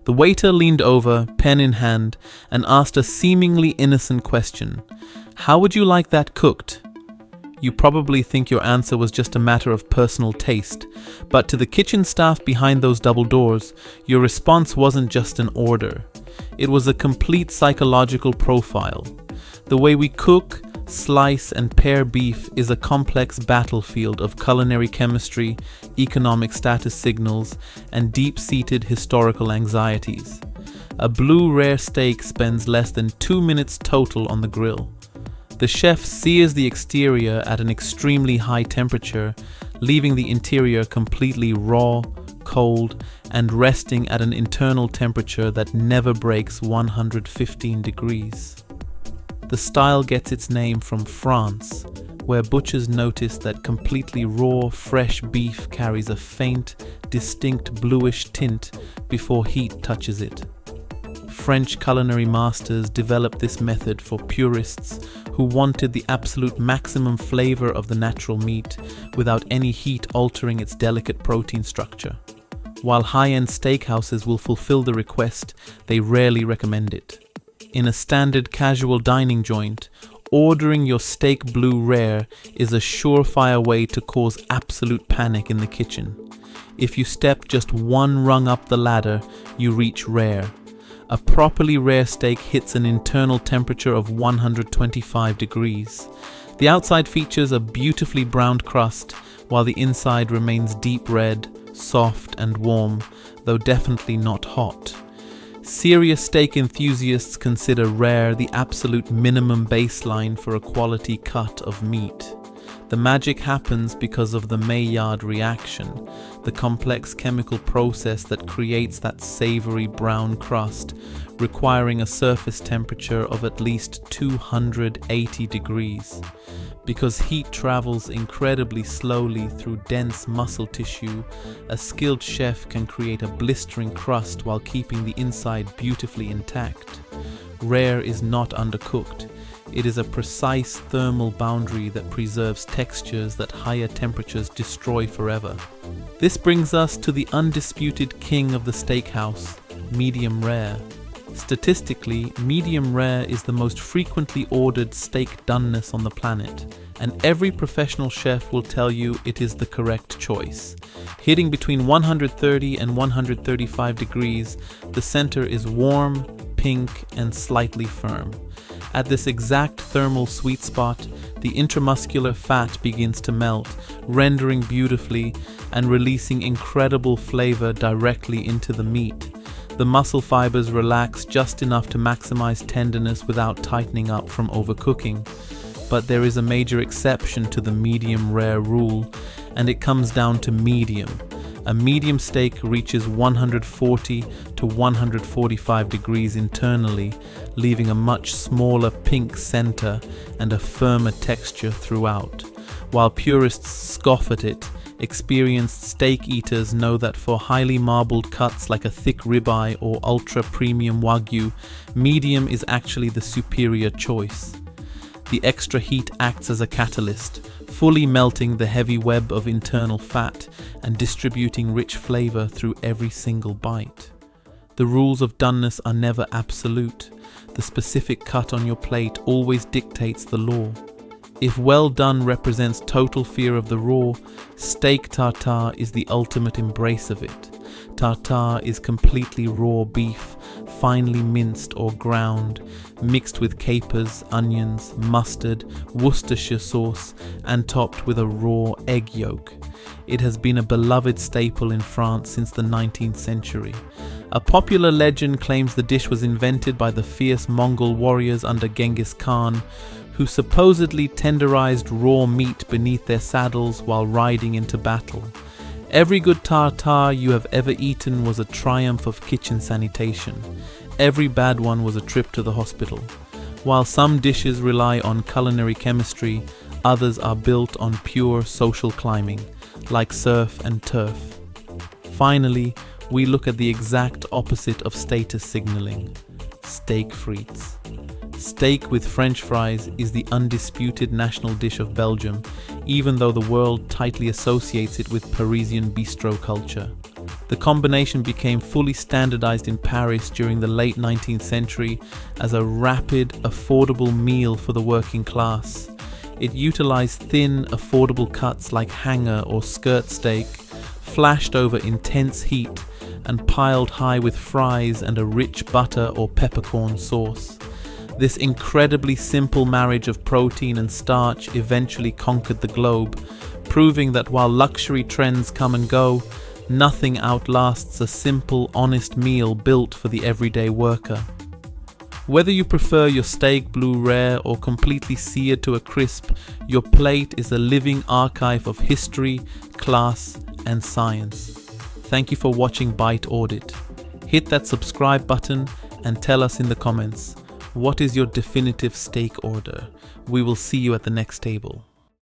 The waiter leaned over, pen in hand, and asked a seemingly innocent question. "How would you like that cooked?" You probably think your answer was just a matter of personal taste, but to the kitchen staff behind those double doors, your response wasn't just an order. It was a complete psychological profile. The way we cook, slice, and pare beef is a complex battlefield of culinary chemistry, economic status signals, and deep-seated historical anxieties. A blue rare steak spends less than 2 minutes total on the grill. The chef sears the exterior at an extremely high temperature, leaving the interior completely raw, cold, and resting at an internal temperature that never breaks 115 degrees. The style gets its name from France, where butchers noticed that completely raw, fresh beef carries a faint, distinct bluish tint before heat touches it. French culinary masters developed this method for purists who wanted the absolute maximum flavor of the natural meat without any heat altering its delicate protein structure. While high-end steakhouses will fulfill the request, they rarely recommend it. In a standard casual dining joint, ordering your steak blue rare is a surefire way to cause absolute panic in the kitchen. If you step just one rung up the ladder, you reach rare. A properly rare steak hits an internal temperature of 125 degrees. The outside features a beautifully browned crust, while the inside remains deep red, soft and warm, though definitely not hot. Serious steak enthusiasts consider rare the absolute minimum baseline for a quality cut of meat. The magic happens because of the Maillard reaction, the complex chemical process that creates that savory brown crust, requiring a surface temperature of at least 280 degrees. Because heat travels incredibly slowly through dense muscle tissue, a skilled chef can create a blistering crust while keeping the inside beautifully intact. Rare is not undercooked. It is a precise thermal boundary that preserves textures that higher temperatures destroy forever. This brings us to the undisputed king of the steakhouse, medium rare. Statistically, medium rare is the most frequently ordered steak doneness on the planet, and every professional chef will tell you it is the correct choice. Hitting between 130 and 135 degrees, the center is warm, pink, and slightly firm. At this exact thermal sweet spot, the intramuscular fat begins to melt, rendering beautifully and releasing incredible flavor directly into the meat. The muscle fibers relax just enough to maximize tenderness without tightening up from overcooking. But there is a major exception to the medium rare rule, and it comes down to medium. A medium steak reaches 140 to 145 degrees internally, leaving a much smaller pink center and a firmer texture throughout. While purists scoff at it, experienced steak eaters know that for highly marbled cuts like a thick ribeye or ultra-premium Wagyu, medium is actually the superior choice. The extra heat acts as a catalyst, fully melting the heavy web of internal fat and distributing rich flavor through every single bite. The rules of doneness are never absolute. The specific cut on your plate always dictates the law. If well done represents total fear of the raw, steak tartare is the ultimate embrace of it. Tartare is completely raw beef, finely minced or ground, mixed with capers, onions, mustard, Worcestershire sauce, and topped with a raw egg yolk. It has been a beloved staple in France since the 19th century. A popular legend claims the dish was invented by the fierce Mongol warriors under Genghis Khan, who supposedly tenderized raw meat beneath their saddles while riding into battle. Every good tartare you have ever eaten was a triumph of kitchen sanitation. Every bad one was a trip to the hospital. While some dishes rely on culinary chemistry, others are built on pure social climbing, like surf and turf. Finally, we look at the exact opposite of status signaling: steak frites. Steak with French fries is the undisputed national dish of Belgium, even though the world tightly associates it with Parisian bistro culture. The combination became fully standardized in Paris during the late 19th century as a rapid, affordable meal for the working class. It utilized thin, affordable cuts like hanger or skirt steak, flashed over intense heat, and piled high with fries and a rich butter or peppercorn sauce. This incredibly simple marriage of protein and starch eventually conquered the globe, proving that while luxury trends come and go, nothing outlasts a simple, honest meal built for the everyday worker. Whether you prefer your steak blue rare or completely seared to a crisp, your plate is a living archive of history, class, and science. Thank you for watching BITE Audit. Hit that subscribe button and tell us in the comments, what is your definitive steak order? We will see you at the next table.